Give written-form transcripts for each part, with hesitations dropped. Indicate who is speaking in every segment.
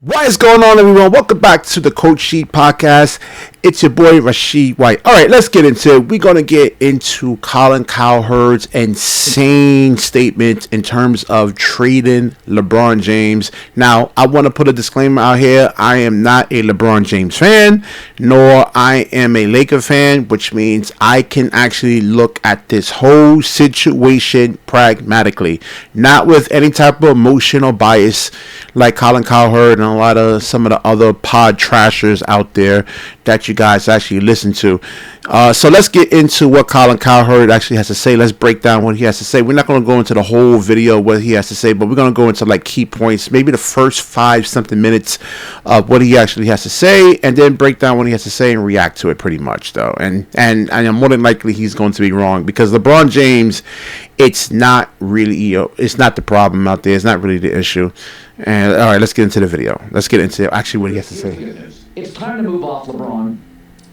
Speaker 1: What is going on, everyone? Welcome back to the Coach Sheet Podcast. It's your boy Rashid White. All right, let's get into it. We're going to get into Colin Cowherd's insane statement in terms of trading LeBron James. Now, I want to put a disclaimer out here. I am not a LeBron James fan, nor I am a Laker fan, which means I can actually look at this whole situation pragmatically, not with any type of emotional bias like Colin Cowherd and some of the other pod trashers out there that you guys actually listen to. So let's get into what Colin Cowherd actually has to say. Let's break down what he has to say. We're not going to go into the whole video what he has to say, but we're going to go into like key points, maybe the first 5-something minutes of what he actually has to say, and then break down what he has to say and react to it pretty much though. And more than likely he's going to be wrong, because LeBron James, it's not really, it's not the problem out there. It's not really the issue. And all right, let's get into the video. Let's get into actually what he has to say.
Speaker 2: It's time to move off LeBron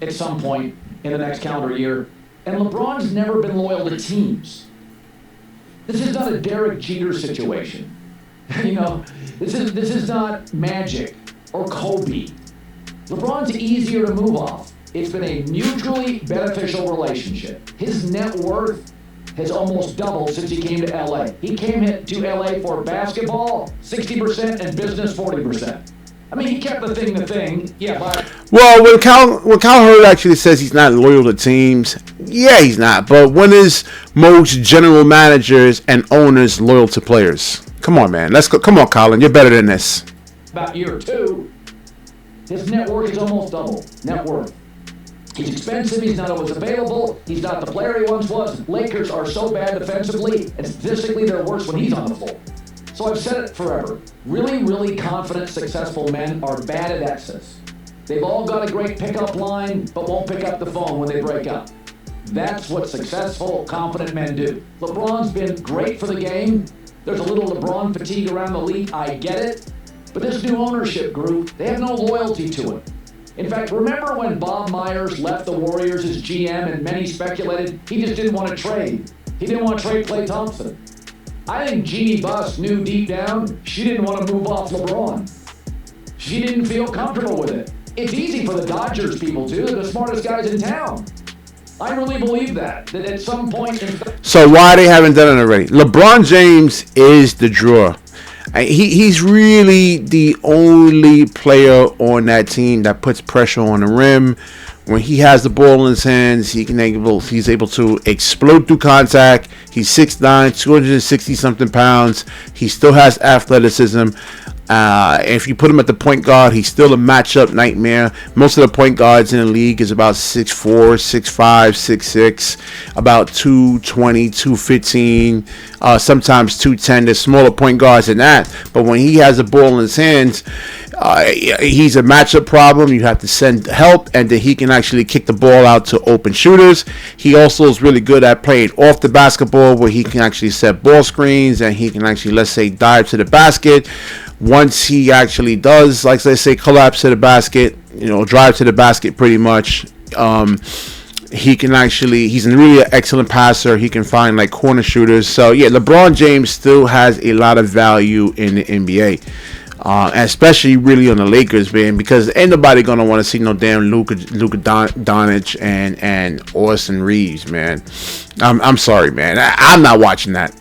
Speaker 2: at some point in the next calendar year. And LeBron's never been loyal to teams. This is not a Derek Jeter situation. This is not Magic or Kobe. LeBron's easier to move off. It's been a mutually beneficial relationship. His net worth has almost doubled since he came to LA. He came to LA for basketball, 60%, and business, 40%. I mean, he kept the thing. Yeah, but...
Speaker 1: Well, when Cowherd actually says he's not loyal to teams, yeah, he's not. But when is most general managers and owners loyal to players? Come on, man. Let's go. Come on, Colin. You're better than this.
Speaker 2: About year two, his net worth is almost double. Net worth. He's expensive, he's not always available, he's not the player he once was. Lakers are so bad defensively, and statistically they're worse when he's on the floor. So I've said it forever. Really, really confident, successful men are bad at excess. They've all got a great pickup line, but won't pick up the phone when they break up. That's what successful, confident men do. LeBron's been great for the game. There's a little LeBron fatigue around the league, I get it. But this new ownership group, they have no loyalty to him. In fact, remember when Bob Myers left the Warriors as GM and many speculated he just didn't want to trade? He didn't want to trade Klay Thompson. I think Jeannie Buss knew deep down she didn't want to move off LeBron. She didn't feel comfortable with it. It's easy for the Dodgers people too. They're the smartest guys in town. I really believe that at some point...
Speaker 1: So why they haven't done it already? LeBron James is the drawer. He's really the only player on that team that puts pressure on the rim. When he has the ball in his hands, he's able to explode through contact. He's 6'9", 260-something pounds. He still has athleticism. If you put him at the point guard, he's still a matchup nightmare. Most of the point guards in the league is about 6'4", 6'5", 6'6", about 220, 215, sometimes 210. There's smaller point guards than that. But when he has the ball in his hands, he's a matchup problem. You have to send help, and then he can actually kick the ball out to open shooters. He also is really good at playing off the basketball, where he can actually set ball screens, and he can actually, let's say, dive to the basket. Once he actually does, like they say, collapse to the basket, drive to the basket pretty much, he can actually, he's a really excellent passer. He can find like corner shooters. So yeah, LeBron James still has a lot of value in the NBA. Especially really on the Lakers, man, because ain't nobody gonna want to see no damn Luka Doncic and Austin Reeves, man. I'm sorry, man. I'm not watching that.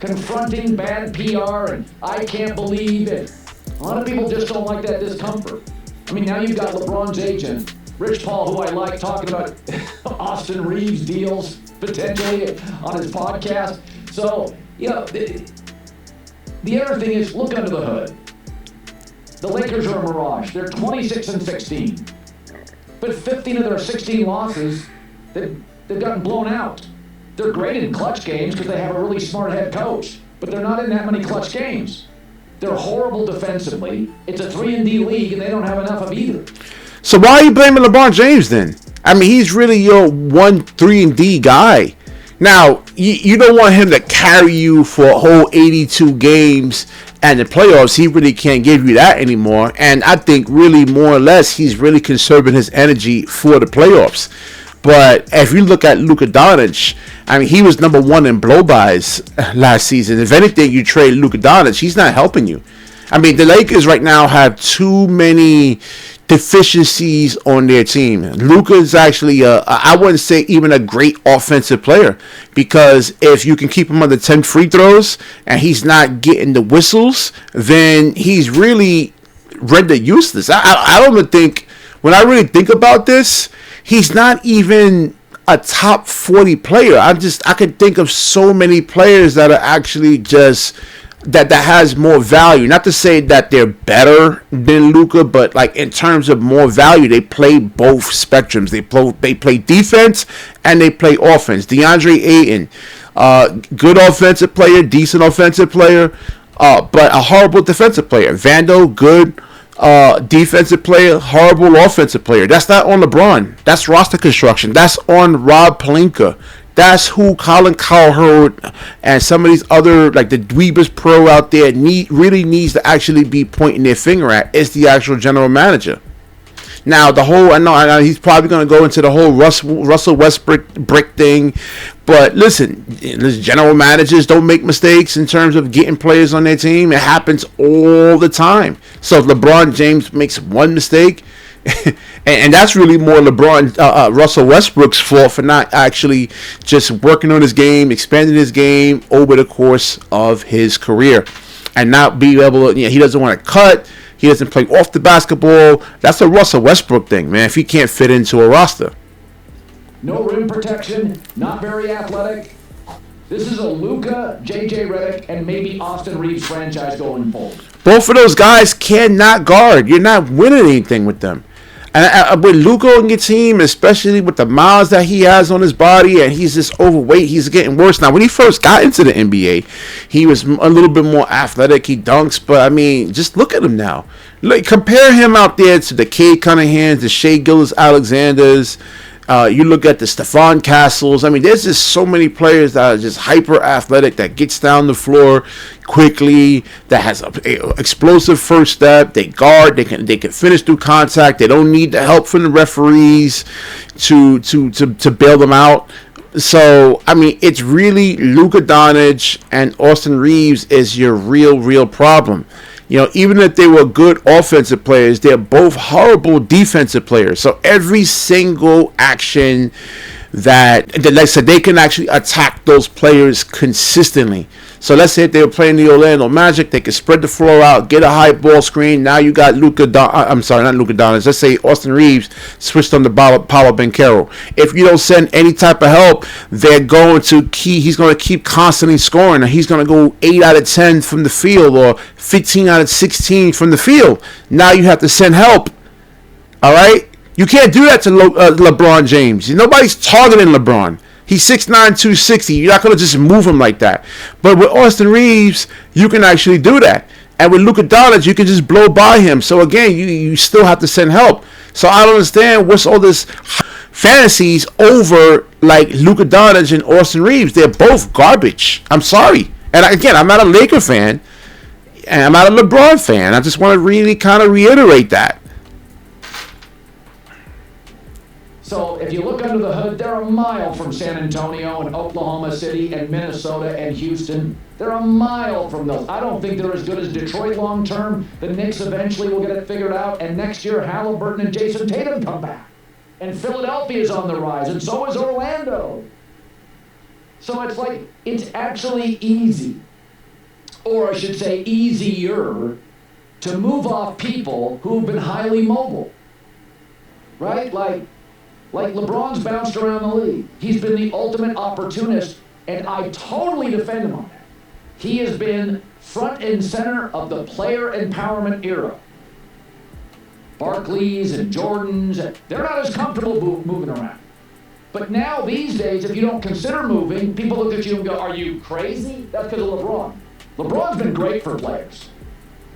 Speaker 2: Confronting bad PR, and I can't believe it. A lot of people just don't like that discomfort. I mean, now you've got LeBron's agent, Rich Paul, who I like, talking about Austin Reeves deals potentially on his podcast. So, the other thing is, look under the hood. The Lakers are a mirage. They're 26-16. But 15 of their 16 losses, they've gotten blown out. They're great in clutch games because they have a really smart head coach. But they're not in that many clutch games. They're horrible defensively. It's a 3-and-D league, and they don't have enough of either.
Speaker 1: So why are you blaming LeBron James then? I mean, he's really your 3-and-D guy. Now, you don't want him to carry you for a whole 82 games and the playoffs. He really can't give you that anymore. And I think really more or less he's really conserving his energy for the playoffs. But if you look at Luka Doncic, I mean, he was number one in blow-bys last season. If anything, you trade Luka Doncic, he's not helping you. I mean, the Lakers right now have too many deficiencies on their team. Luka is actually, I wouldn't say even a great offensive player, because if you can keep him under 10 free throws and he's not getting the whistles, then he's really rendered useless. I don't even think, when I really think about this, he's not even a top 40 player. I could think of so many players that are actually just that has more value. Not to say that they're better than Luka, but like in terms of more value, they play both spectrums. They play defense and they play offense. DeAndre Ayton, good offensive player, decent offensive player, but a horrible defensive player. Vando, good defensive player, horrible offensive player. That's not on LeBron. That's roster construction. That's on Rob Polinka. That's who Colin Cowherd and some of these other, like the Dweebus Pro out there, really needs to actually be pointing their finger at. It's the actual general manager. Now, I know he's probably going to go into the whole Russell Westbrook brick thing. But listen, general managers don't make mistakes in terms of getting players on their team. It happens all the time. So if LeBron James makes one mistake, and that's really more Russell Westbrook's fault for not actually just working on his game, expanding his game over the course of his career, and not be able to, he doesn't want to cut. He doesn't play off the basketball. That's a Russell Westbrook thing, man, if he can't fit into a roster.
Speaker 2: No rim protection, not very athletic. This is a Luka, J.J. Redick, and maybe Austin Reeves franchise going forward.
Speaker 1: Both of those guys cannot guard. You're not winning anything with them. And with Luka on your team, especially with the miles that he has on his body, and he's just overweight, he's getting worse. Now, when he first got into the NBA, he was a little bit more athletic. He dunks, but I mean, just look at him now. Compare him out there to the Cade Cunninghams, the Shai Gilgeous-Alexanders. You look at the Stephon Castles. I mean, there's just so many players that are just hyper athletic, that gets down the floor quickly, that has a explosive first step. They guard. They can finish through contact. They don't need the help from the referees to bail them out. So I mean, it's really Luka Doncic and Austin Reeves is your real problem. Even if they were good offensive players, they're both horrible defensive players. So every single action that like I said, they can actually attack those players consistently. So let's say if they were playing the Orlando Magic, they could spread the floor out, get a high ball screen. Now you got not Luka Doncic. Let's say Austin Reeves switched on the Paolo Banchero. If you don't send any type of help, he's going to keep constantly scoring. And he's going to go 8 out of 10 from the field or 15 out of 16 from the field. Now you have to send help. All right? You can't do that to LeBron James. Nobody's targeting LeBron. He's 6'9", 260. You're not going to just move him like that. But with Austin Reeves, you can actually do that. And with Luka Doncic, you can just blow by him. So again, you still have to send help. So I don't understand what's all this fantasies over like Luka Doncic and Austin Reeves. They're both garbage. I'm sorry. And again, I'm not a Laker fan. And I'm not a LeBron fan. I just want to really kind of reiterate that.
Speaker 2: So if you look under the hood, they're a mile from San Antonio and Oklahoma City and Minnesota and Houston. They're a mile from those. I don't think they're as good as Detroit long term. The Knicks eventually will get it figured out. And next year, Halliburton and Jason Tatum come back. And Philadelphia is on the rise, and so is Orlando. So it's actually easy, or I should say easier, to move off people who've been highly mobile. Right? Like LeBron's bounced around the league. He's been the ultimate opportunist, and I totally defend him on that. He has been front and center of the player empowerment era. Barclays and Jordans, they're not as comfortable moving around. But now, these days, if you don't consider moving, people look at you and go, are you crazy? That's because of LeBron. LeBron's been great for players.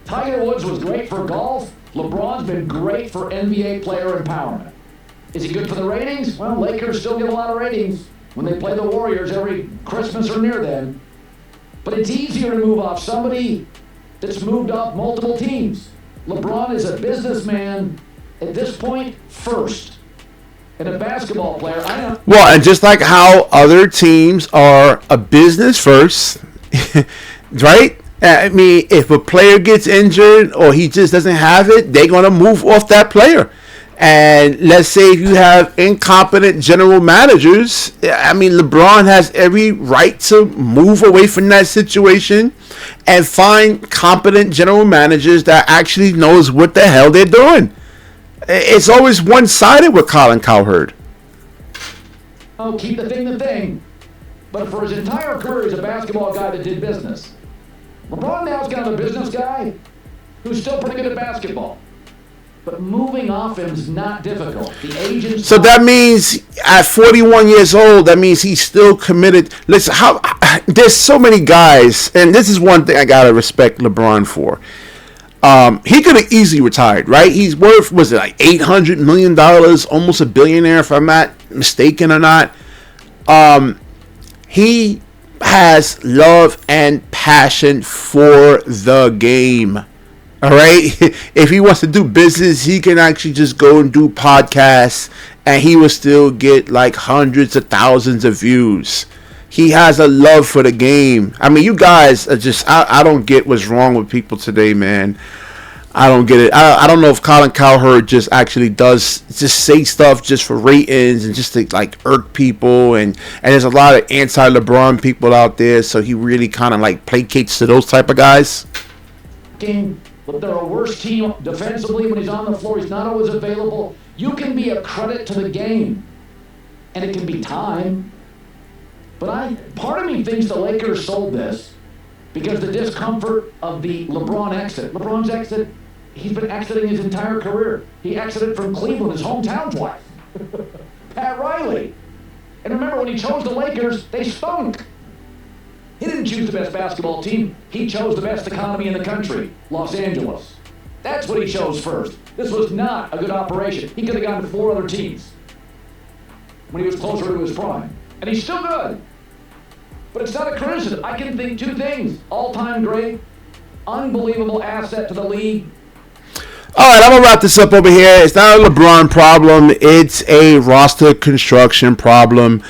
Speaker 2: Tiger Woods was great for golf. LeBron's been great for NBA player empowerment. Is he good for the ratings? Well, Lakers still get a lot of ratings when they play the Warriors every Christmas or near then. But it's easier to move off somebody that's moved off multiple teams. LeBron is a businessman at this point first. And a basketball player,
Speaker 1: Well, and just like how other teams are a business first, right? I mean, if a player gets injured or he just doesn't have it, they're going to move off that player. And let's say if you have incompetent general managers, I mean, LeBron has every right to move away from that situation and find competent general managers that actually knows what the hell they're doing. It's always one-sided with Colin Cowherd.
Speaker 2: Oh, keep the thing. But for his entire career, he's a basketball guy that did business. LeBron now is kind of a business guy who's still pretty good at basketball. But moving off him is not difficult. The agents.
Speaker 1: So that means at 41 years old, that means he's still committed. Listen, there's so many guys, and this is one thing I gotta respect LeBron for. He could have easily retired, right? He's worth, was it like $800 million, almost a billionaire, if I'm not mistaken or not. He has love and passion for the game. All right. If he wants to do business, he can actually just go and do podcasts and he will still get like hundreds of thousands of views. He has a love for the game. I mean, you guys are just, I don't get what's wrong with people today, man. I don't get it. I don't know if Colin Cowherd just actually does just say stuff just for ratings and just to like irk people. And there's a lot of anti-LeBron people out there. So he really kind of like placates to those type of guys.
Speaker 2: But they're a worse team defensively when he's on the floor. He's not always available. You can be a credit to the game, and it can be time. But part of me thinks the Lakers sold this because the discomfort of the LeBron exit. LeBron's exit, he's been exiting his entire career. He exited from Cleveland, his hometown, twice. Pat Riley. And remember, when he chose the Lakers, they stunk. He didn't choose the best basketball team. He chose the best economy in the country, Los Angeles. That's what he chose first. This was not a good operation. He could have gone to 4 other teams when he was closer to his prime. And he's still good. But it's not a criticism. I can think 2 things. All-time great, unbelievable asset to the league.
Speaker 1: All right, I'm going to wrap this up over here. It's not a LeBron problem. It's a roster construction problem.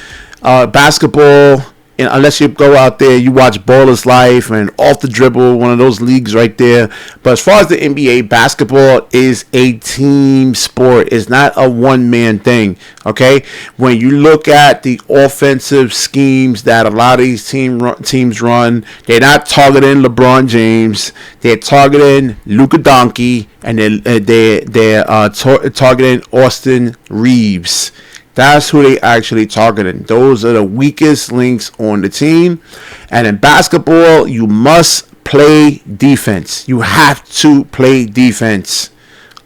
Speaker 1: Basketball, unless you go out there, you watch Baller's Life and Off the Dribble, one of those leagues right there. But as far as the NBA, basketball is a team sport. It's not a one-man thing, okay? When you look at the offensive schemes that a lot of these teams run, they're not targeting LeBron James. They're targeting Luka Doncic, and they're targeting Austin Reeves. That's who they actually targeting. Those are the weakest links on the team. And in basketball, you must play defense. You have to play defense,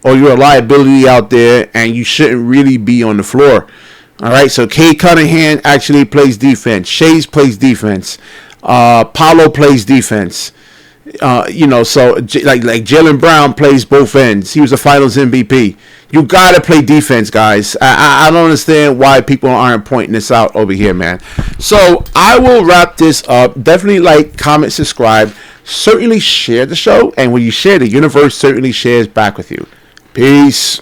Speaker 1: or you're a liability out there, and you shouldn't really be on the floor. All right. So Cade Cunningham actually plays defense. Shays plays defense. Paolo plays defense. So like Jaylen Brown plays both ends. He was a Finals MVP. You gotta play defense, guys. I don't understand why people aren't pointing this out over here, man. So I will wrap this up. Definitely like, comment, subscribe. Certainly share the show, and when you share, the universe certainly shares back with you. Peace.